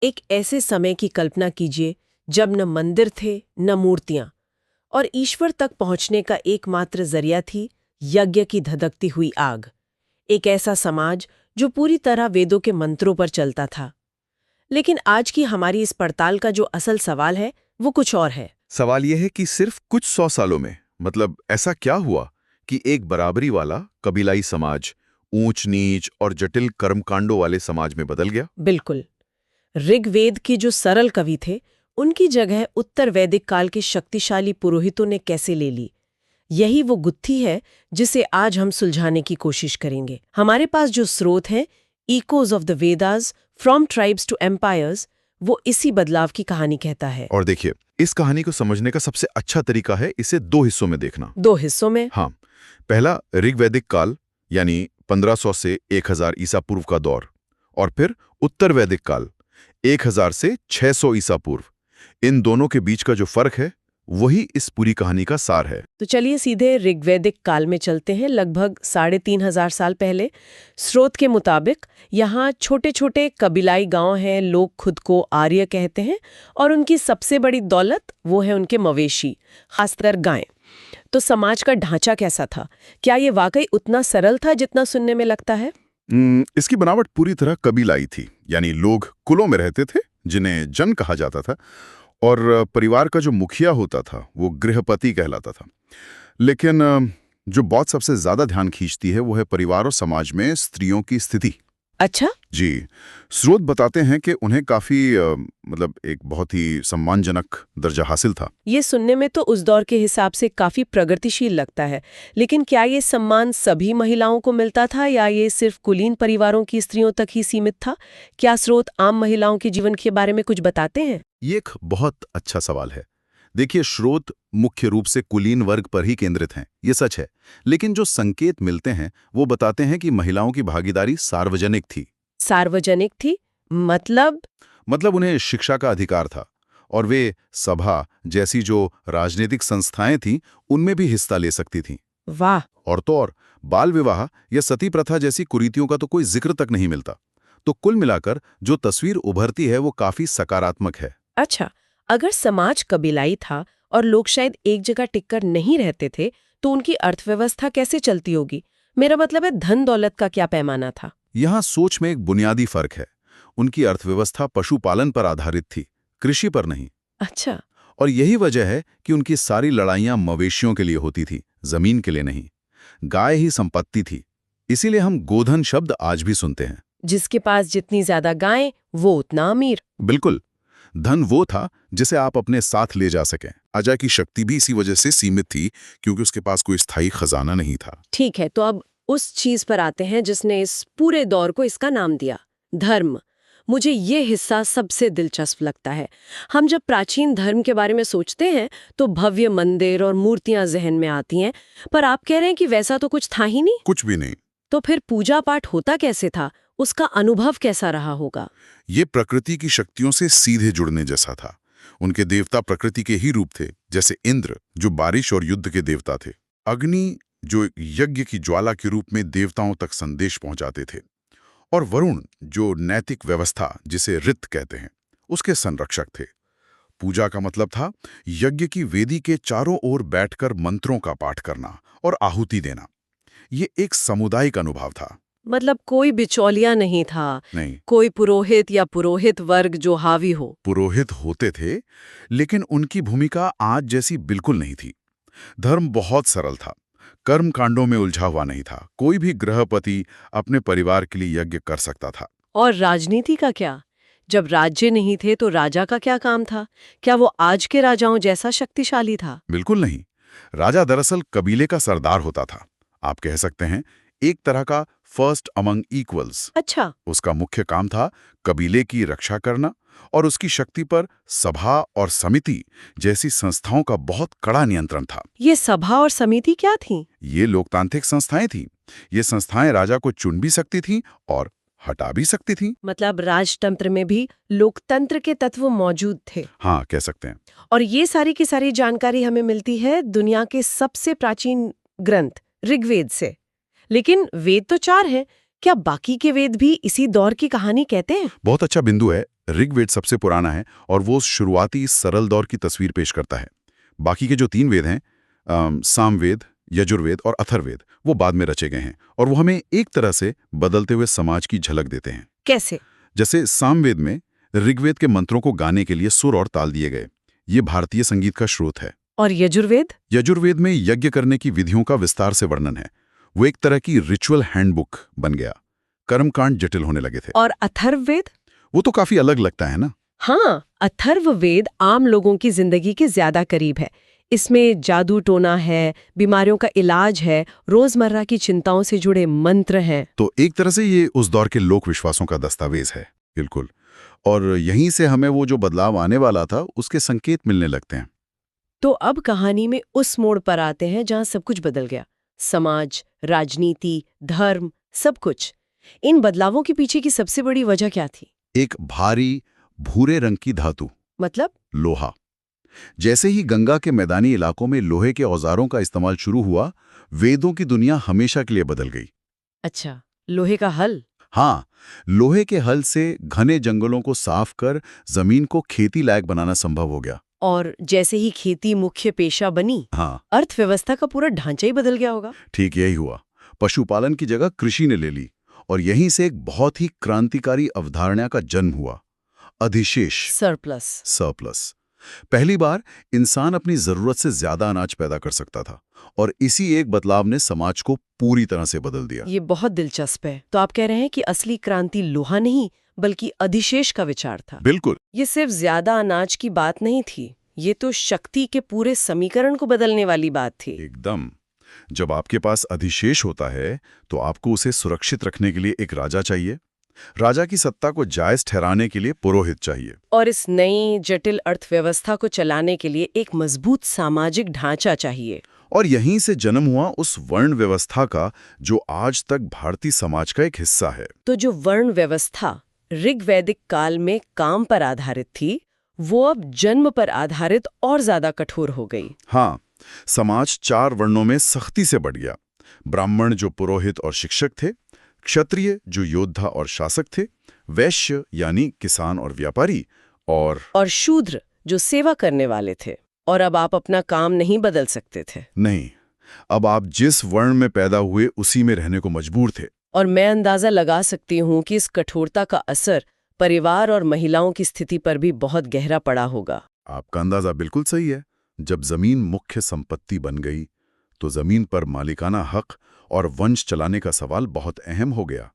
एक ऐसे समय की कल्पना कीजिए जब न मंदिर थे न मूर्तियां, और ईश्वर तक पहुंचने का एकमात्र जरिया थी यज्ञ की धधकती हुई आग। एक ऐसा समाज जो पूरी तरह वेदों के मंत्रों पर चलता था। लेकिन आज की हमारी इस पड़ताल का जो असल सवाल है वो कुछ और है। सवाल यह है कि सिर्फ कुछ 100 सालों में, मतलब ऐसा क्या हुआ कि एक बराबरी वाला कबीलाई समाज ऊंच नीच और जटिल कर्मकांडों वाले समाज में बदल गया। बिल्कुल। ऋग्वेद के जो सरल कवि थे उनकी जगह उत्तर वैदिक काल के शक्तिशाली पुरोहितों ने कैसे ले ली? यही वो गुत्थी है जिसे आज हम सुलझाने की कोशिश करेंगे। हमारे पास जो स्रोत हैं, echoes of the Vedas from tribes to empires, वो इसी बदलाव की कहानी कहता है। और देखिए, इस कहानी को समझने का सबसे अच्छा तरीका है इसे 2 हिस्सों में देखना। 2 हिस्सों में? हाँ, पहला ऋग्वैदिक काल यानी 1500 से 1000 ईसा पूर्व का दौर, और फिर उत्तर वैदिक काल 1000 से 600 ईसा पूर्व। इन दोनों के बीच का जो फर्क है वही इस पूरी कहानी का सार है। तो चलिए सीधे ऋग्वैदिक काल में चलते हैं, लगभग 3500 साल पहले। स्रोत के मुताबिक यहाँ छोटे छोटे कबीलाई गांव हैं, लोग खुद को आर्य कहते हैं, और उनकी सबसे बड़ी दौलत वो है उनके मवेशी, खासकर गायें। तो समाज का ढांचा कैसा था? क्या ये वाकई उतना सरल था जितना सुनने में लगता है? इसकी बनावट पूरी तरह कबीलाई थी, यानी लोग कुलों में रहते थे जिन्हें जन कहा जाता था, और परिवार का जो मुखिया होता था वो गृहपति कहलाता था। लेकिन जो बात सबसे ज्यादा ध्यान खींचती है वो है परिवार और समाज में स्त्रियों की स्थिति। अच्छा। जी, स्रोत बताते हैं कि उन्हें काफी मतलब एक बहुत ही सम्मानजनक दर्जा हासिल था। ये सुनने में तो उस दौर के हिसाब से काफी प्रगतिशील लगता है। लेकिन क्या ये सम्मान सभी महिलाओं को मिलता था या ये सिर्फ कुलीन परिवारों की स्त्रियों तक ही सीमित था? क्या स्रोत आम महिलाओं के जीवन के बारे में कुछ बताते हैं? ये एक बहुत अच्छा सवाल है। देखिए, स्रोत मुख्य रूप से कुलीन वर्ग पर ही केंद्रित हैं, ये सच है। लेकिन जो संकेत मिलते हैं वो बताते हैं कि महिलाओं की भागीदारी सार्वजनिक थी। सार्वजनिक थी? मतलब उन्हें शिक्षा का अधिकार था, और वे सभा जैसी जो राजनीतिक संस्थाएं थीं उनमें भी हिस्सा ले सकती थीं। वाह। और तो और, बाल विवाह या सती प्रथा जैसी कुरीतियों का तो कोई जिक्र तक नहीं मिलता। तो कुल मिलाकर जो तस्वीर उभरती है वो काफी सकारात्मक है। अच्छा, अगर समाज कबीलाई था और लोग शायद एक जगह टिककर नहीं रहते थे, तो उनकी अर्थव्यवस्था कैसे चलती होगी? मेरा मतलब है, धन दौलत का क्या पैमाना था? यहाँ सोच में एक बुनियादी फर्क है। उनकी अर्थव्यवस्था पशुपालन पर आधारित थी, कृषि पर नहीं। अच्छा। और यही वजह है कि उनकी सारी लड़ाइयां मवेशियों के लिए होती थी, जमीन के लिए नहीं। गाय ही संपत्ति थी, इसीलिए हम गोधन शब्द आज भी सुनते हैं। जिसके पास जितनी ज्यादा गायें वो उतना अमीर। बिल्कुल। धन वो था जिसे आप अपने साथ ले जा सकें। राजा की शक्ति भी इसी वजह से सीमित थी, क्योंकि उसके पास कोई स्थायी खजाना नहीं था। ठीक है, तो अब उस चीज पर आते हैं जिसने इस पूरे दौर को इसका नाम दिया, धर्म। मुझे ये हिस्सा सबसे दिलचस्प लगता है। हम जब प्राचीन धर्म के बारे में सोचते हैं तो भव्य मंदिर और मूर्तियां जहन में आती हैं, पर आप कह रहे हैं कि वैसा तो कुछ था ही नहीं। कुछ भी नहीं। तो फिर पूजा पाठ होता कैसे था? उसका अनुभव कैसा रहा होगा? ये प्रकृति की शक्तियों से सीधे जुड़ने जैसा था। उनके देवता प्रकृति के ही रूप थे, जैसे इंद्र जो बारिश और युद्ध के देवता थे, अग्नि जो यज्ञ की ज्वाला के रूप में देवताओं तक संदेश पहुंचाते थे, और वरुण जो नैतिक व्यवस्था जिसे ऋत कहते हैं उसके संरक्षक थे। पूजा का मतलब था यज्ञ की वेदी के चारों ओर बैठकर मंत्रों का पाठ करना और आहुति देना। ये एक सामुदायिक अनुभव था। मतलब कोई बिचौलिया नहीं था? नहीं, कोई पुरोहित या पुरोहित वर्ग जो हावी हो? पुरोहित होते थे, लेकिन उनकी भूमिका आज जैसी बिल्कुल नहीं थी। धर्म बहुत सरल था, कर्म कांडों में उलझा हुआ नहीं था। कोई भी गृहपति अपने परिवार के लिए यज्ञ कर सकता था। और राजनीति का क्या? जब राज्य नहीं थे तो राजा का क्या काम था? क्या वो आज के राजाओं जैसा शक्तिशाली था? बिल्कुल नहीं। राजा दरअसल कबीले का सरदार होता था। आप कह सकते हैं एक तरह का फर्स्ट अमंग इक्वल्स। अच्छा। उसका मुख्य काम था कबीले की रक्षा करना, और उसकी शक्ति पर सभा और समिति जैसी संस्थाओं का बहुत कड़ा नियंत्रण था। ये सभा और समिति क्या थी? ये लोकतांत्रिक संस्थाएं थीं। ये संस्थाएं राजा को चुन भी सकती थीं और हटा भी सकती थीं। मतलब राजतंत्र में भी लोकतंत्र के तत्व मौजूद थे। हाँ, कह सकते हैं। और ये सारी की सारी जानकारी हमें मिलती है दुनिया के सबसे प्राचीन ग्रंथ ऋग्वेद से। लेकिन वेद तो 4 हैं, क्या बाकी के वेद भी इसी दौर की कहानी कहते हैं? बहुत अच्छा बिंदु है। ऋग्वेद सबसे पुराना है और वो शुरुआती सरल दौर की तस्वीर पेश करता है। बाकी के जो 3 वेद हैं, सामवेद, यजुर्वेद और अथर्ववेद, वो बाद में रचे गए हैं और वो हमें एक तरह से बदलते हुए समाज की झलक देते हैं। कैसे? जैसे सामवेद में ऋग्वेद के मंत्रों को गाने के लिए सुर और ताल दिए गए। ये भारतीय संगीत का स्रोत है। और यजुर्वेद? यजुर्वेद में यज्ञ करने की विधियों का विस्तार से वर्णन है। वो एक तरह की रिचुअल हैंडबुक बन गया। कर्मकांड जटिल होने लगे थे। और अथर्ववेद? वो तो काफी अलग लगता है ना। हाँ, अथर्ववेद आम लोगों की जिंदगी के ज्यादा करीब है। इसमें जादू टोना है, बीमारियों का इलाज है, रोजमर्रा की चिंताओं से जुड़े मंत्र हैं। तो एक तरह से ये उस दौर के लोक विश्वासों का दस्तावेज है। बिल्कुल। और यहीं से हमें वो जो बदलाव आने वाला था उसके संकेत मिलने लगते हैं। तो अब कहानी में उस मोड़ पर आते हैं जहां सब कुछ बदल गया। समाज, राजनीति, धर्म, सब कुछ। इन बदलावों के पीछे की सबसे बड़ी वजह क्या थी? एक भारी भूरे रंग की धातु, मतलब? लोहा। जैसे ही गंगा के मैदानी इलाकों में लोहे के औजारों का इस्तेमाल शुरू हुआ, वेदों की दुनिया हमेशा के लिए बदल गई। अच्छा, लोहे का हल? हाँ, लोहे के हल से घने जंगलों को साफ कर जमीन को खेती लायक बनाना संभव हो गया। और जैसे ही खेती मुख्य पेशा बनी, हाँ, अर्थव्यवस्था का पूरा ढांचा ही बदल गया होगा। ठीक यही हुआ। पशुपालन की जगह कृषि ने ले ली और यहीं से एक बहुत ही क्रांतिकारी अवधारणा का जन्म हुआ, अधिशेष, सरप्लस। सरप्लस। पहली बार इंसान अपनी जरूरत से ज्यादा अनाज पैदा कर सकता था और इसी एक बदलाव ने समाज को पूरी तरह से बदल दिया। ये बहुत दिलचस्प है। तो आप कह रहे हैं कि असली क्रांति लोहा नहीं बल्कि अधिशेष का विचार था। बिल्कुल। ये सिर्फ ज्यादा अनाज की बात नहीं थी, ये तो शक्ति के पूरे समीकरण को बदलने वाली बात थी। एकदम। जब आपके पास अधिशेष होता है तो आपको उसे सुरक्षित रखने के लिए एक राजा चाहिए। राजा की सत्ता को जायज ठहराने के लिए पुरोहित चाहिए। और इस नई जटिल अर्थव्यवस्था को चलाने के लिए एक मजबूत सामाजिक ढांचा चाहिए। और यहीं से जन्म हुआ उस वर्ण व्यवस्था का जो आज तक भारतीय समाज का एक हिस्सा है। तो जो वर्ण व्यवस्था ऋग्वैदिक काल में काम पर आधारित थी, वो अब जन्म पर आधारित और ज्यादा कठोर हो गई। हाँ, समाज 4 वर्णों में सख्ती से बढ़ गया। ब्राह्मण जो पुरोहित और शिक्षक थे, क्षत्रिय जो योद्धा और शासक थे, वैश्य यानी किसान और व्यापारी, और शूद्र जो सेवा करने वाले थे। और अब आप अपना काम नहीं बदल सकते थे। नहीं, अब आप जिस वर्ण में पैदा हुए उसी में रहने को मजबूर थे। और मैं अंदाजा लगा सकती हूँ कि इस कठोरता का असर परिवार और महिलाओं की स्थिति पर भी बहुत गहरा पड़ा होगा। आपका अंदाजा बिल्कुल सही है। जब जमीन मुख्य संपत्ति बन गई तो जमीन पर मालिकाना हक और वंश चलाने का सवाल बहुत अहम हो गया।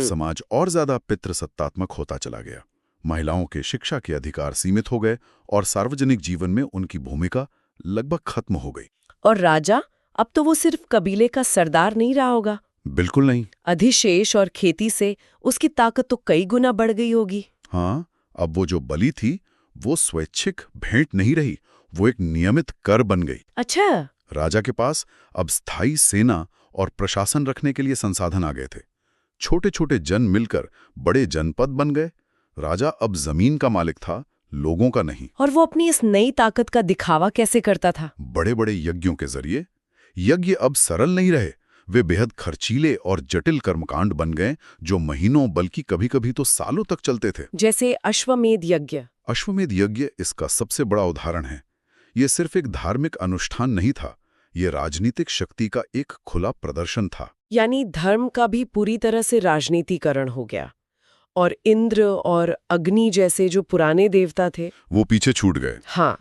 समाज और ज्यादा पितृसत्तात्मक होता चला गया। महिलाओं के शिक्षा के अधिकार सीमित हो गए और सार्वजनिक जीवन में उनकी भूमिका लगभग खत्म हो गई। और राजा अब तो वो सिर्फ कबीले का सरदार नहीं रहा होगा। बिल्कुल नहीं। अधिशेष और खेती से उसकी ताकत तो कई गुना बढ़ गई होगी। हाँ, अब वो जो बलि थी वो स्वैच्छिक भेंट नहीं रही, वो एक नियमित कर बन गई। अच्छा। राजा के पास अब स्थायी सेना और प्रशासन रखने के लिए संसाधन आ गए थे। छोटे छोटे जन मिलकर बड़े जनपद बन गए। राजा अब जमीन का मालिक था, लोगों का नहीं। और वो अपनी इस नई ताकत का दिखावा कैसे करता था? बड़े बड़े यज्ञों के जरिए। यज्ञ अब सरल नहीं रहे, वे बेहद खर्चीले और जटिल कर्मकांड बन गए जो महीनों बल्कि कभी-कभी तो सालों तक चलते थे। जैसे अश्वमेध यज्ञ। अश्वमेध यज्ञ इसका सबसे बड़ा उदाहरण है। ये सिर्फ एक धार्मिक अनुष्ठान नहीं था, ये राजनीतिक शक्ति का एक खुला प्रदर्शन था। यानी धर्म का भी पूरी तरह से राजनीतिकरण हो गया। और इंद्र और अग्नि जैसे जो पुराने देवता थे वो पीछे छूट गए। हाँ।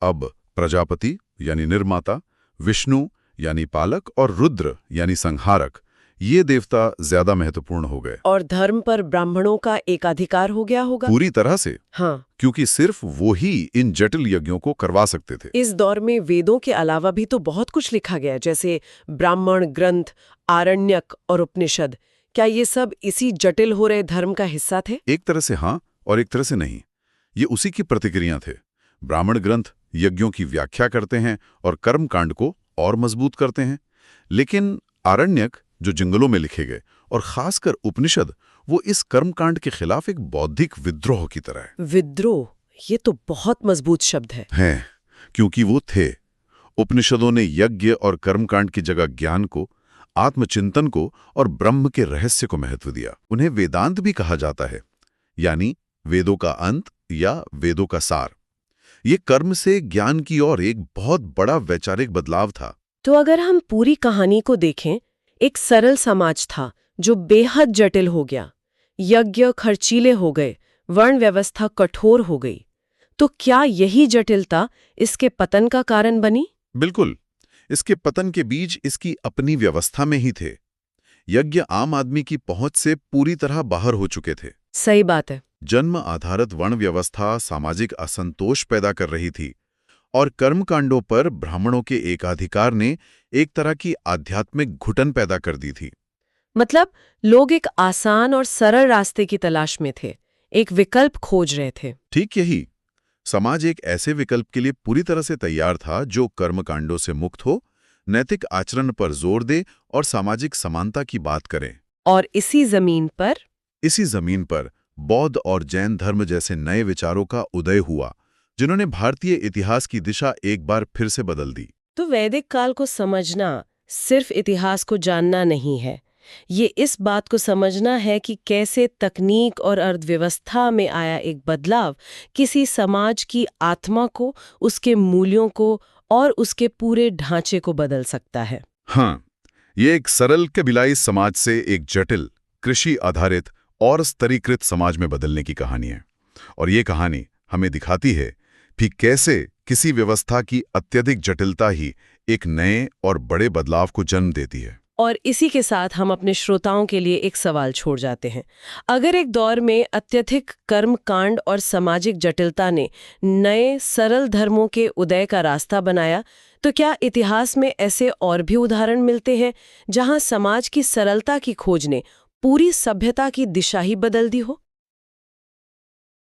अब प्रजापति यानी निर्माता, विष्णु यानी पालक और रुद्र यानी संहारक, ये देवता ज्यादा महत्वपूर्ण हो गए। और धर्म पर ब्राह्मणों का एकाधिकार हो गया होगा। पूरी तरह से। हाँ, क्योंकि सिर्फ वो ही इन जटिल यज्ञों को करवा सकते थे। इस दौर में वेदों के अलावा भी तो बहुत कुछ लिखा गया, जैसे ब्राह्मण ग्रंथ, आरण्यक और उपनिषद। क्या ये सब इसी जटिल हो रहे धर्म का हिस्सा थे? एक तरह से हाँ और एक तरह से नहीं। ये उसी की प्रतिक्रिया थे। ब्राह्मण ग्रंथ यज्ञों की व्याख्या करते हैं और कर्मकांड को और मजबूत करते हैं, लेकिन आरण्यक जो जंगलों में लिखे गए और खासकर उपनिषद, वो इस कर्मकांड के खिलाफ एक बौद्धिक विद्रोह की तरह है। विद्रोह, ये तो बहुत मजबूत शब्द है। क्योंकि वो थे। उपनिषदों ने यज्ञ और कर्मकांड की जगह ज्ञान को, आत्मचिंतन को और ब्रह्म के रहस्य को महत्व दिया। उन्हें वेदांत भी कहा जाता है, यानी वेदों का अंत या वेदों का सार। ये कर्म से ज्ञान की ओर एक बहुत बड़ा वैचारिक बदलाव था। तो अगर हम पूरी कहानी को देखें, एक सरल समाज था जो बेहद जटिल हो गया। यज्ञ खर्चीले हो गए, वर्ण व्यवस्था कठोर हो गई। तो क्या यही जटिलता इसके पतन का कारण बनी? बिल्कुल। इसके पतन के बीज इसकी अपनी व्यवस्था में ही थे। यज्ञ आम आदमी की पहुंच से पूरी तरह बाहर हो चुके थे। सही बात है। जन्म आधारित वर्ण व्यवस्था सामाजिक असंतोष पैदा कर रही थी और कर्मकांडों पर ब्राह्मणों के एकाधिकार ने एक तरह की आध्यात्मिक घुटन पैदा कर दी थी। मतलब लोग एक आसान और सरल रास्ते की तलाश में थे, एक विकल्प खोज रहे थे। ठीक यही। समाज एक ऐसे विकल्प के लिए पूरी तरह से तैयार था जो कर्मकांडों से मुक्त हो, नैतिक आचरण पर जोर दे और सामाजिक समानता की बात करे। और इसी जमीन पर बौद्ध और जैन धर्म जैसे नए विचारों का उदय हुआ, जिन्होंने भारतीय इतिहास की दिशा एक बार फिर से बदल दी। तो वैदिक काल को समझना सिर्फ इतिहास को जानना नहीं है, ये इस बात को समझना है कि कैसे तकनीक और अर्थव्यवस्था में आया एक बदलाव किसी समाज की आत्मा को, उसके मूल्यों को और उसके पूरे ढांचे को बदल सकता है। हाँ, ये एक सरल कबीलाई समाज से एक जटिल, कृषि आधारित और स्तरीकृत समाज में बदलने की कहानी है। और ये कहानी हमें दिखाती है कि कैसे किसी व्यवस्था की अत्यधिक जटिलता ही एक नए और बड़े बदलाव को जन्म देती है। और इसी के साथ हम अपने श्रोताओं के लिए एक सवाल छोड़ जाते हैं। अगर एक दौर में अत्यधिक कर्मकांड और सामाजिक जटिलता ने नए सरल धर्मों के उदय का रास्ता बनाया, तो क्या इतिहास में ऐसे और भी उदाहरण मिलते हैं जहां समाज की सरलता की खोज ने पूरी सभ्यता की दिशा ही बदल दी हो?